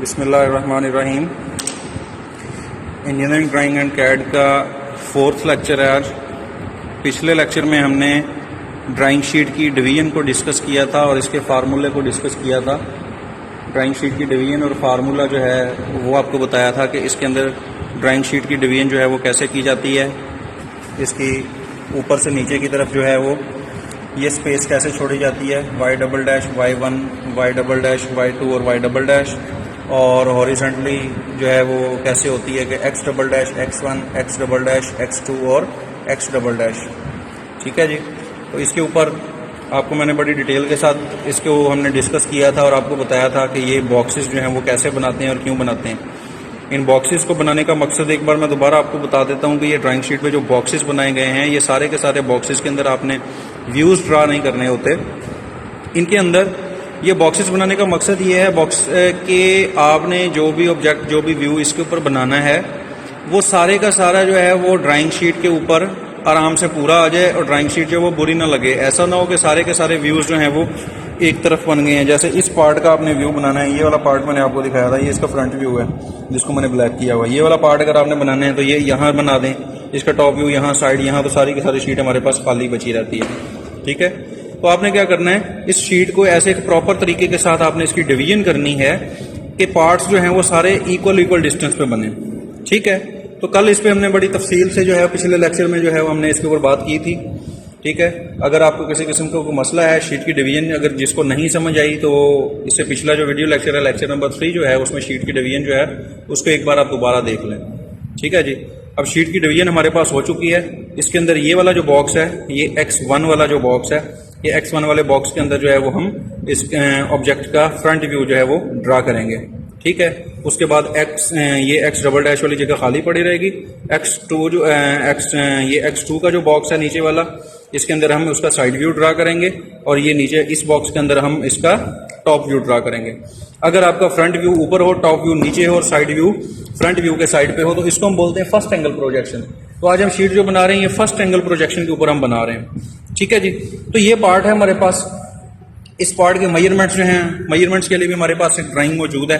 बिस्मिल्लाहिर्रहमानिर्रहीम। Engineering drawing and CAD का 4th lecture है आज। पिछले लेक्चर में हमने ड्राइंग शीट की डिवीजन को डिस्कस किया था और इसके फार्मूले को डिस्कस किया था। ड्राइंग शीट की डिवीजन और फार्मूला जो है वो आपको बताया था कि इसके अंदर ड्राइंग शीट की डिवीजन जो है वो कैसे की जाती है। इसकी ऊपर से नीचे की तरफ जो है वो ये स्पेस कैसे छोड़ी जाती है, y double dash y1, y double dash y2 और y डबल डैश, और हॉरिजॉन्टली जो है वो कैसे होती है कि x double dash x1, x double dash x2 और x डबल डैश। ठीक है जी। तो इसके ऊपर आपको मैंने बड़ी डिटेल के साथ इसको हमने डिस्कस किया था और आपको बताया था कि ये बॉक्सेस जो हैं वो कैसे बनाते हैं और क्यों बनाते हैं। इन बॉक्सेस को बनाने का मकसद एक बार मैं दोबारा आपको बता देता हूँ कि ये ड्राइंग शीट में जो बॉक्सेस बनाए गए हैं ये सारे के सारे बॉक्सेस के अंदर आपने व्यूज़ ड्रा नहीं करने होते। इनके अंदर ये बॉक्सेस बनाने का मकसद ये है बॉक्स के आपने जो भी ऑब्जेक्ट, जो भी व्यू इसके ऊपर बनाना है वो सारे का सारा जो है वो ड्राइंग शीट के ऊपर आराम से पूरा आ जाए और ड्राइंग शीट जो वो बुरी ना लगे। ऐसा ना हो कि सारे के सारे व्यूज़ जो हैं वो एक तरफ बन गए हैं। जैसे इस पार्ट का आपने व्यू बनाना है, ये वाला पार्ट मैंने आपको दिखाया था, ये इसका फ्रंट व्यू है जिसको मैंने ब्लैक किया हुआ है। ये वाला पार्ट अगर आपने बनाना है तो ये यहाँ बना दें, इसका टॉप व्यू यहाँ, साइड यहाँ, तो सारी की सारी शीट हमारे पास खाली बची रहती है। ठीक है। तो आपने क्या करना है, इस शीट को ऐसे एक प्रॉपर तरीके के साथ आपने इसकी डिवीजन करनी है कि पार्ट्स जो हैं वो सारे इक्वल डिस्टेंस पे बने। ठीक है। तो कल इस पे हमने बड़ी तफसील से जो है पिछले लेक्चर में जो है वो हमने इसके ऊपर बात की थी। ठीक है। अगर आपको किसी किस्म का कोई मसला है शीट की डिवीजन अगर जिसको नहीं समझ आई तो इससे पिछला जो वीडियो लेक्चर है, लेक्चर नंबर 3 जो है, उसमें शीट की डिवीजन जो है उसको एक बार आप दोबारा देख लें। ठीक है जी। अब शीट की डिवीजन हमारे पास हो चुकी है। इसके अंदर ये वाला जो बॉक्स है, ये x1 वाला जो बॉक्स है, ये x1 वाले बॉक्स के अंदर जो है वो हम इस ऑब्जेक्ट का फ्रंट व्यू जो है वो ड्रा करेंगे। ठीक है। उसके बाद ये x डबल डैश वाली जगह खाली पड़ी रहेगी। ये x2 का जो बॉक्स है नीचे वाला, इसके अंदर हम उसका साइड व्यू ड्रा करेंगे और ये नीचे इस बॉक्स के अंदर हम इसका टॉप व्यू ड्रा करेंगे। अगर आपका फ्रंट व्यू ऊपर हो, टॉप व्यू नीचे हो और साइड व्यू फ्रंट व्यू के साइड पे हो तो इसको हम बोलते हैं फर्स्ट एंगल प्रोजेक्शन। तो आज हम शीट जो बना रहे हैं ये फर्स्ट एंगल प्रोजेक्शन के ऊपर हम बना रहे हैं। ठीक है जी। तो ये पार्ट है हमारे पास। इस पार्ट के मेजरमेंट्स जो हैं, मेजरमेंट्स के लिए भी हमारे पास एक ड्राइंग मौजूद है।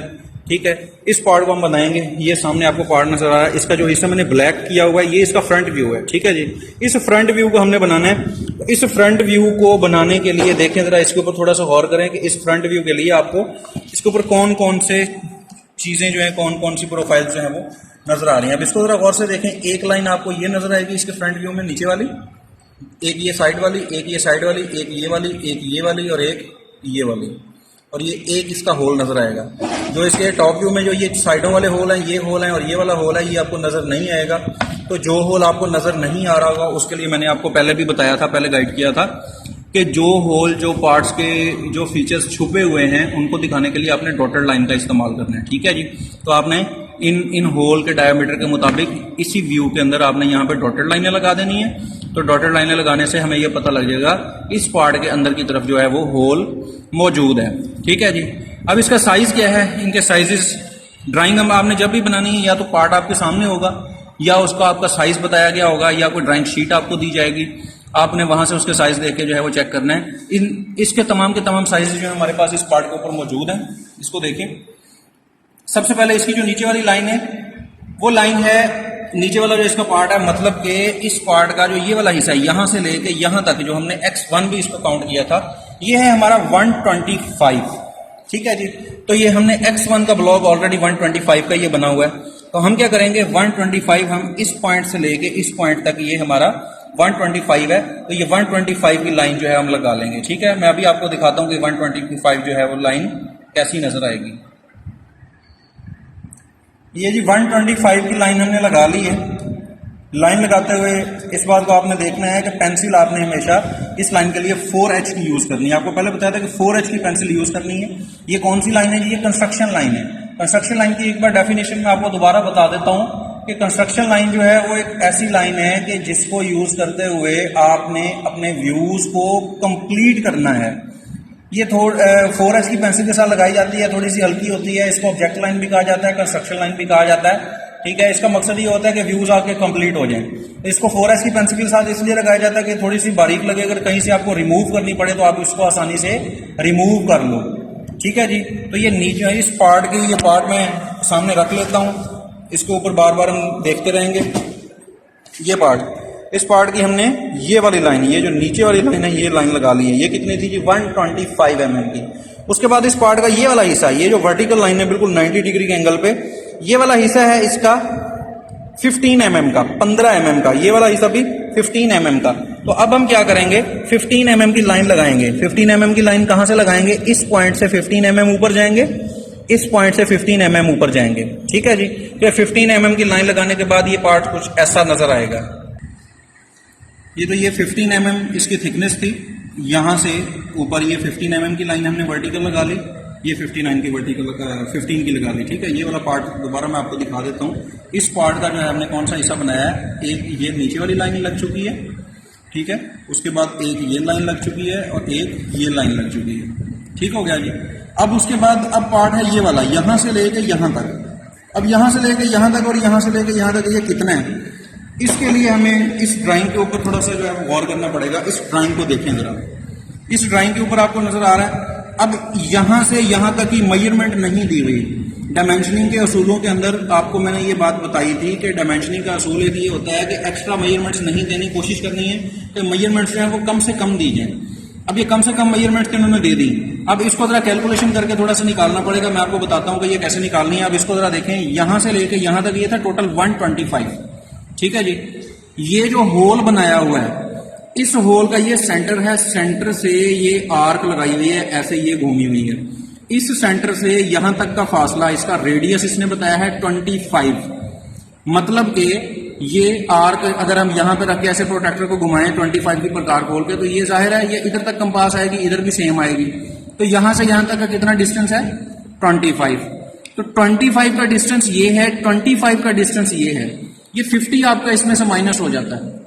ठीक है। इस पार्ट को हम बनाएंगे। ये सामने आपको पार्ट नजर आ रहा है, इसका जो हिस्सा मैंने ब्लैक किया हुआ है ये इसका फ्रंट व्यू है। ठीक है जी। इस फ्रंट व्यू को हमने बनाना है। इस फ्रंट व्यू को बनाने के लिए देखें जरा, इसके ऊपर थोड़ा सा गौर करें कि इस फ्रंट व्यू के लिए आपको इसके ऊपर कौन कौन से चीजें जो है, कौन कौन सी प्रोफाइल जो है वो नजर आ रही है। अब इसको जरा गौर से देखें। एक लाइन आपको ये नजर आएगी इसके फ्रंट व्यू में नीचे वाली, एक ये साइड वाली, एक ये साइड वाली, एक ये वाली, एक ये वाली और एक ये वाली, और ये एक इसका होल नजर आएगा। जो इसके टॉप व्यू में जो ये साइडों वाले होल हैं, ये होल हैं और ये वाला होल है, ये आपको नजर नहीं आएगा। तो जो होल आपको नजर नहीं आ रहा होगा उसके लिए मैंने आपको पहले भी बताया था, पहले गाइड किया था कि जो होल, जो पार्ट्स के जो फीचर्स छुपे हुए हैं उनको दिखाने के लिए आपने डॉटेड लाइन का इस्तेमाल करना है। ठीक है जी। तो आपने इन होल के डायमीटर के मुताबिक इसी व्यू के अंदर आपने यहाँ पे डॉटेड लाइनें लगा देनी है। तो डॉटेड लाइनें लगाने से हमें यह पता लग जाएगा इस पार्ट के अंदर की तरफ जो है वो होल मौजूद है। ठीक है जी। अब इसका साइज क्या है, इनके साइजेस ड्राइंग हम आपने जब भी बनानी है या तो पार्ट आपके सामने होगा या उसका आपका साइज बताया गया होगा या कोई ड्राइंग शीट आपको दी जाएगी, आपने वहां से उसके साइज देख के जो है वो चेक करना है। इसके तमाम के तमाम साइज जो है हमारे पास इस पार्ट के ऊपर मौजूद है। इसको देखें। सबसे पहले इसकी जो नीचे वाली लाइन है वो लाइन है, नीचे वाला जो इसका पार्ट है, मतलब कि इस पार्ट का जो ये वाला हिस्सा है यहां से लेके यहां तक जो हमने x1 भी इसको काउंट किया था, ये है हमारा 125। ठीक है जी। तो ये हमने x1 का ब्लॉक ऑलरेडी 125 का ये बना हुआ है। तो हम क्या करेंगे, 125 हम इस पॉइंट से लेके इस पॉइंट तक ये हमारा 125 है। तो ये 125 की लाइन जो है हम लगा लेंगे। ठीक है। मैं अभी आपको दिखाता हूं कि 125 जो है वो लाइन कैसी नजर आएगी। ये जी 125 की लाइन हमने लगा ली है। लाइन लगाते हुए इस बात को आपने देखना है कि पेंसिल आपने हमेशा इस लाइन के लिए 4H की यूज करनी है। आपको पहले बताया था कि 4H की पेंसिल यूज करनी है। ये कौन सी लाइन है जी, ये कंस्ट्रक्शन लाइन है। कंस्ट्रक्शन लाइन की एक बार डेफिनेशन में आपको दोबारा बता देता हूं कि कंस्ट्रक्शन लाइन जो है वो एक ऐसी लाइन है कि जिसको यूज करते हुए आपने अपने व्यूज को कंप्लीट करना है। ये 4H की पेंसिल के साथ लगाई जाती है, थोड़ी सी हल्की होती है। इसको ऑब्जेक्ट लाइन भी कहा जाता है, कंस्ट्रक्शन लाइन भी कहा जाता है। ठीक है। इसका मकसद ये होता है कि व्यूज आपके कंप्लीट हो जाएं। तो इसको 4H की पेंसिल के साथ इसलिए लगाया जाता है कि थोड़ी सी बारीक लगे, अगर कहीं से आपको रिमूव करनी पड़े तो आप इसको आसानी से रिमूव कर लो। ठीक है जी। तो ये नीचे इस पार्ट की, ये पार्ट मैं सामने रख लेता हूँ, इसके ऊपर बार बार हम देखते रहेंगे। ये पार्ट, इस पार्ट की हमने ये वाली लाइन, ये जो नीचे वाली लाइन है, ये लाइन लगा ली है। ये कितनी थी जी? 125 mm की। उसके बाद इस पार्ट का ये वाला हिस्सा, ये जो वर्टिकल लाइन है बिल्कुल 90 डिग्री के एंगल पे, ये वाला हिस्सा है इसका 15 mm का, 15 mm का, ये वाला हिस्सा भी 15 mm का। तो अब हम क्या करेंगे, 15 mm की लाइन लगाएंगे। 15 mm की लाइन कहां से लगाएंगे? इस पॉइंट से 15 mm ऊपर जाएंगे, इस पॉइंट से 15 mm ऊपर जाएंगे। ठीक है जी। तो 15 mm की लाइन लगाने के बाद ये पार्ट कुछ ऐसा नजर आएगा। ये तो ये 15 mm इसकी थिकनेस थी, यहां से ऊपर ये 15 mm की लाइन हमने वर्टिकल लगा ली, ये 59 की वर्टिकल 15 की लगा ली। ठीक है। ये वाला पार्ट दोबारा मैं आपको दिखा देता हूँ। इस पार्ट का जो है हमने कौन सा हिस्सा बनाया है, एक ये नीचे वाली लाइन लग चुकी है, ठीक है, उसके बाद एक ये लाइन लग चुकी है और एक ये लाइन लग चुकी है। ठीक हो गया जी। अब उसके बाद अब पार्ट है ये वाला, यहां से लेके यहां तक। अब यहां से लेके यहां तक और यहां से लेके यहां तक ये कितना है, इसके लिए हमें इस ड्राइंग के ऊपर थोड़ा सा जो है गौर करना पड़ेगा। इस ड्राइंग को देखें जरा, इस ड्राइंग के ऊपर आपको नजर आ रहा है। अब यहां से यहां तक की मेजरमेंट नहीं दी हुई। डायमेंशनिंग के असूलों के अंदर आपको मैंने ये बात बताई थी कि डायमेंशनिंग का असूल एक ये होता है कि एक्स्ट्रा मेजरमेंट्स नहीं देनी, कोशिश करनी है कि मेजरमेंट्स जो है वो कम से कम दी जाए। अब ये कम से कम मेजरमेंट्स इन्होंने दे दी। अब इसको जरा कैलकुलेशन करके थोड़ा सा निकालना पड़ेगा। मैं आपको बताता हूं कि ये कैसे निकालनी है। अब इसको जरा देखें, यहां से लेके यहां तक ये था टोटल 125। ठीक है जी। ये जो होल बनाया हुआ है, इस होल का ये सेंटर है, सेंटर से ये आर्क लगाई हुई है, ऐसे ये घूमी हुई है। इस सेंटर से यहां तक का फासला, इसका रेडियस इसने बताया है 25। मतलब कि ये आर्क अगर हम यहां पे रख के ऐसे प्रोट्रैक्टर को घुमाएं 25 की प्रकार खोल के, तो ये जाहिर है ये इधर तक कंपास आएगी, इधर भी सेम आएगी। तो यहां से यहां तक का कितना डिस्टेंस है? 25। तो 25 का डिस्टेंस ये है, 25 का डिस्टेंस ये है। ये 50 आपका इसमें से माइनस हो जाता है।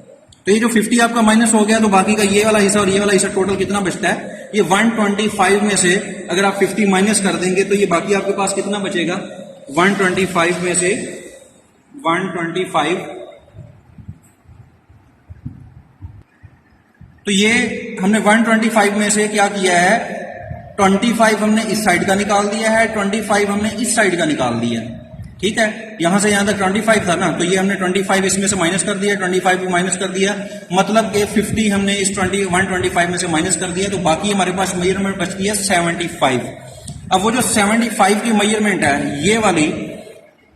तो ये जो 50 आपका माइनस हो गया, तो बाकी का ये वाला हिस्सा और ये वाला हिस्सा टोटल कितना बचता है? ये 125 में से अगर आप 50 माइनस कर देंगे तो ये बाकी आपके पास कितना बचेगा? 125 में से 125, तो ये हमने 125 में से क्या किया है, 25 हमने इस साइड का निकाल दिया है, 25 हमने इस साइड का निकाल दिया है। ठीक है। यहां से यहां तक 25 था ना, तो ये हमने 25 इसमें से माइनस कर दिया, 25 भी माइनस कर दिया, मतलब कि 50 हमने इस 125 में से माइनस कर दिया, तो बाकी हमारे पास मेजरमेंट बच गई है 75। अब वो जो 75 की मेजरमेंट है, ये वाली,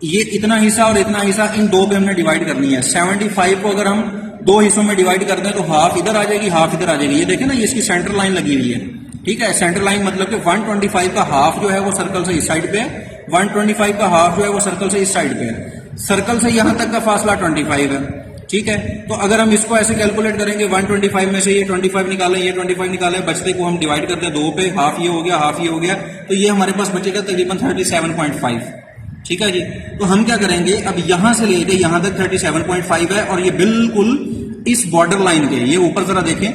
ये इतना हिस्सा और इतना हिस्सा, इन दो पे हमने डिवाइड करनी है। 75 को अगर हम दो हिस्सों में डिवाइड करते हैं तो हाफ इधर आ जाएगी, हाफ इधर आ जाएगी। ये देखें ना, ये इसकी सेंटर लाइन लगी हुई है। ठीक है। सेंटर लाइन मतलब कि 125 का हाफ जो है वो सर्कल से इस साइड पे है, 125 का हाफ जो है वो सर्कल से इस साइड पे है। सर्कल से यहां तक का फासला 25 है। ठीक है। तो अगर हम इसको ऐसे कैलकुलेट करेंगे, 125 में से ये 25 निकालें, ये 25 निकालें, बचते को हम डिवाइड करते हैं दो पे, हाफ ये हो गया, हाफ ये हो गया, तो ये हमारे पास बचेगा तकरीबन 37.5। ठीक है जी। तो हम क्या करेंगे, अब यहां से लेके यहां तक 37.5 है, और ये बिल्कुल इस बॉर्डर लाइन के, ये ऊपर जरा देखें,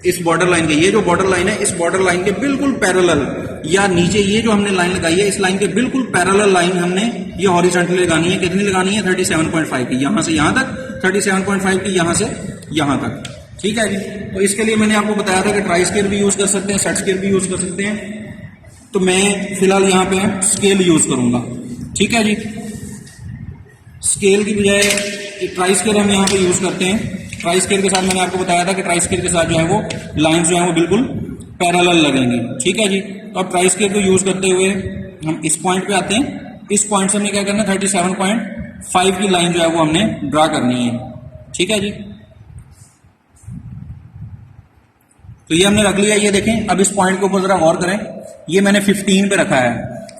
इस बॉर्डर लाइन के, ये जो बॉर्डर लाइन है, इस बॉर्डर लाइन के बिल्कुल पैरेलल, या नीचे ये जो हमने लाइन लगाई है, इस लाइन के बिल्कुल पैरेलल लाइन हमने ये हॉरिजॉन्टली लगानी है। कितनी लगानी है? 37.5 की, यहां से यहां तक, 37.5 की यहां से यहां तक। ठीक है जी। तो इसके लिए मैंने आपको बताया था कि ट्राई स्केल भी यूज कर सकते हैं, सेट स्केल भी यूज कर सकते हैं। तो मैं फिलहाल यहां पे स्केल यूज करूंगा। ठीक है जी। स्केल की बजाय ट्राई स्केल हम यहां पे यूज करते हैं। ट्राई स्केल के साथ मैंने आपको बताया था कि ट्राई स्केल के साथ जो है वो लाइंस जो है वो बिल्कुल पैरेलल लगेंगी। ठीक है जी। तो अब ट्राई स्केल को यूज करते हुए हम इस पॉइंट पे आते हैं। इस पॉइंट से हमने क्या करना है, 37.5 की लाइन जो है वो हमने ड्रा करनी है। ठीक है जी। तो ये हमने रख लिया। ये देखें, अब इस पॉइंट के ऊपर जरा गौर करें, ये मैंने 15 पे रखा है।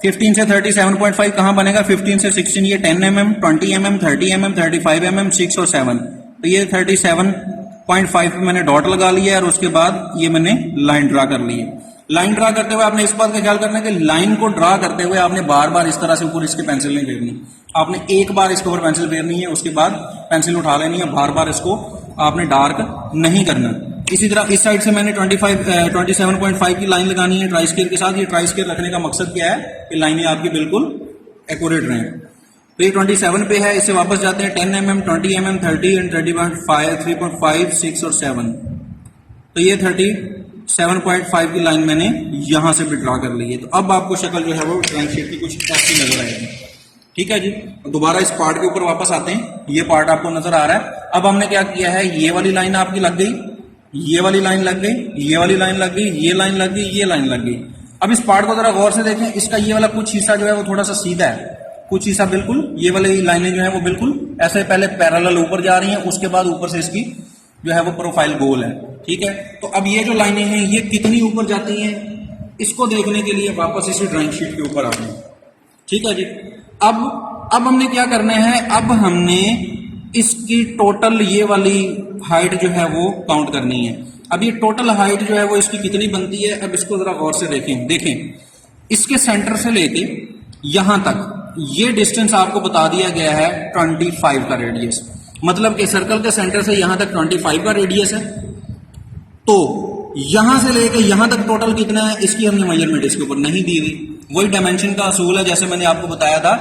15 से 37.5 कहां बनेगा? 15 से 16, ये 10 mm, 20 mm, 30 mm, 35 mm, 6 और 7। तो ये 37.5 पे मैंने डॉट लगा लिया है, और उसके बाद ये मैंने लाइन ड्रा कर ली है। लाइन ड्रा करते हुए आपने इस बात का ख्याल करना है कि लाइन को ड्रा करते हुए आपने बार बार इस तरह से ऊपर इसके पेंसिल नहीं फेरनी। आपने एक बार इसके ऊपर पेंसिल फेरनी है, उसके बाद पेंसिल उठा लेनी है, बार बार इसको आपने डार्क नहीं करना। इसी तरह इस साइड से मैंने 27.5 की लाइन लगानी है ट्राई स्केल के साथ। ये ट्राई स्केल रखने का मकसद क्या है कि लाइनें आपकी बिल्कुल एक्यूरेट रहें। तो ये 27 पे है, इससे वापस जाते हैं 10 mm, 20 mm, 30 and 30.5, 3.5, 6 और 7। तो ये 37 7.5 की लाइन मैंने यहां से भी ड्रा कर ली है। तो अब आपको शक्ल जो है वो ड्राइंग शीट की कुछ ऐसी नजर आएगी। ठीक है जी, दोबारा इस पार्ट के ऊपर वापस आते हैं। ये पार्ट आपको नजर आ रहा है। अब हमने क्या किया है, ये वाली लाइन आपकी लग गई, ये वाली लाइन लग गई, ये वाली लाइन लग गई, ये लाइन लग गई, ये लाइन लग गई। अब इस पार्ट को जरा गौर से देखें। इसका ये वाला कुछ हिस्सा जो है वो थोड़ा सा सीधा है, कुछ हिस्सा बिल्कुल, ये वाली लाइनें जो है वो बिल्कुल ऐसे पहले पैरेलल ऊपर जा रही हैं, उसके बाद ऊपर से इसकी जो है वो प्रोफाइल गोल है। ठीक है, तो अब ये जो लाइनें हैं ये कितनी ऊपर जाती हैं, इसको देखने के लिए वापस इसी ड्राइंग शीट के ऊपर आते हैं। ठीक है जी, अब हमने क्या करना है, अब हमने इसकी टोटल ये वाली हाइट जो है वो काउंट करनी है। अब ये टोटल हाइट जो है वो इसकी कितनी बनती है, अब इसको जरा गौर से देखें। इसके सेंटर से लेके यहां तक ये डिस्टेंस आपको बता दिया गया है 25 का रेडियस, मतलब कि सर्कल के सेंटर से यहां तक 25 का रेडियस है। तो यहां से लेके यहां तक टोटल कितना है, इसकी हमने मेजरमेंट इसके ऊपर नहीं दी हुई। वही डायमेंशन का असूल है, जैसे मैंने आपको बताया था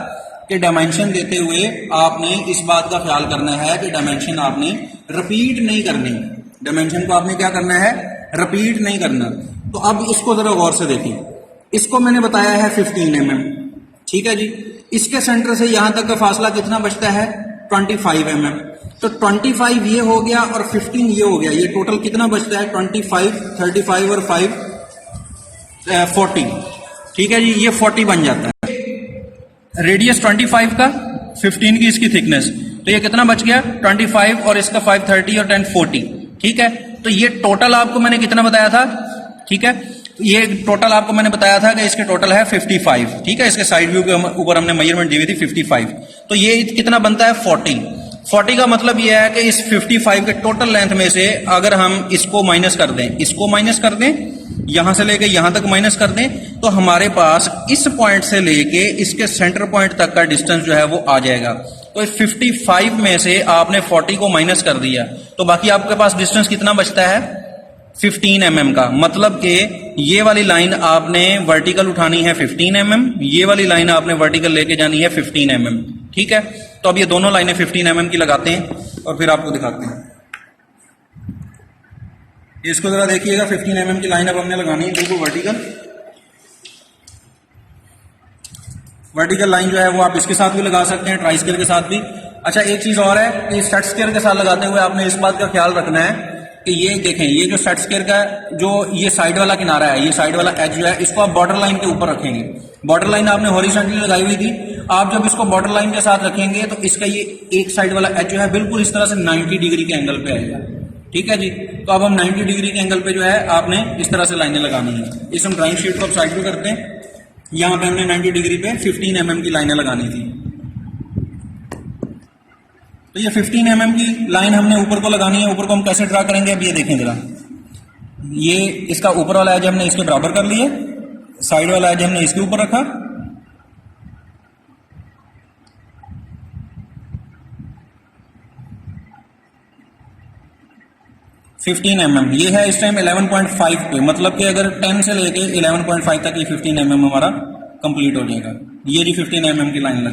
कि डायमेंशन देते हुए आपने इस बात का ख्याल करना है कि डायमेंशन आपने रिपीट नहीं करनी, डायमेंशन को आपने क्या करना है, रिपीट नहीं करना। तो अब इसको जरा गौर से देखें। इसको मैंने बताया है 15 mm। ठीक है जी, इसके सेंटर से यहां तक का फासला कितना बचता है, 25 mm। तो 25 ये हो गया और 15 ये हो गया, ये टोटल कितना बचता है, 25, 35 और 5 40। ठीक है जी, ये 40 बन जाता है। रेडियस 25 का, 15 की इसकी थिकनेस, तो ये कितना बच गया, 25 और इसका 5, 30 और 10, 40। ठीक है, तो ये टोटल आपको मैंने कितना बताया था। ठीक है, ये टोटल आपको मैंने बताया था कि इसके टोटल है 55। ठीक है, इसके साइड व्यू के ऊपर हमने मेजरमेंट दी हुई थी 55। तो ये कितना बनता है, 40 का मतलब ये है कि इस 55 के टोटल लेंथ में से अगर हम इसको माइनस कर दें, इसको माइनस कर दें, यहां से लेके यहां तक माइनस कर दें, तो हमारे पास इस पॉइंट से लेके इसके सेंटर पॉइंट तक का डिस्टेंस जो है वो आ जाएगा। तो इस 55 में से आपने 40 को माइनस कर दिया, तो बाकी आपके पास डिस्टेंस कितना बचता है, 15 mm का। मतलब कि ये वाली लाइन आपने वर्टिकल उठानी है 15 mm, ये वाली लाइन आपने वर्टिकल लेके जानी है 15 mm। ठीक है, तो अब ये दोनों लाइनें 15 mm की लगाते हैं और फिर आपको दिखाते हैं। इसको जरा देखिएगा, 15 mm की लाइन अब हमने लगानी है बिल्कुल वर्टिकल लाइन जो है वो आप इसके साथ भी लगा सकते हैं, ट्राई स्केल के साथ भी। अच्छा, एक चीज और है कि सेट स्केल के साथ लगाते हुए आपने इस बात का ख्याल रखना है कि ये देखें, ये जो सेट स्केल का जो ये साइड वाला किनारा है, ये साइड वाला एज जो है, इसको आप बॉर्डर लाइन के ऊपर रखेंगे। बॉर्डर लाइन आपने हॉरिजॉन्टली लगाई हुई थी, आप जब इसको बॉर्डर लाइन के साथ रखेंगे तो इसका ये एक साइड वाला एज जो है बिल्कुल इस तरह से 90 डिग्री के एंगल पे आएगा। ठीक है जी, तो अब हम 90 डिग्री के एंगल पे जो है आपने इस तरह से लाइनें लगानी है। इस हम ड्राइंग शीट को अब साइड पे करते हैं। यहां पे हमने 90 डिग्री पे 15 mm की लाइनें लगानी थी। तो ये 15 mm की लाइन हमने ऊपर को लगानी है। ऊपर को हम कैसे ड्रा करेंगे, अब ये देखें जरा। ये इसका ऊपर वाला एज हमने इसके बराबर कर लिया, साइड वाला एज हमने इसके ऊपर रखा। $15 mm ये है इस टाइम 11.5 पे, मतलब कि अगर 10 से लेके 11.5 तक ये 15 mm हमारा कंप्लीट हो जाएगा। ये जी 15 mm की लाइन लगी।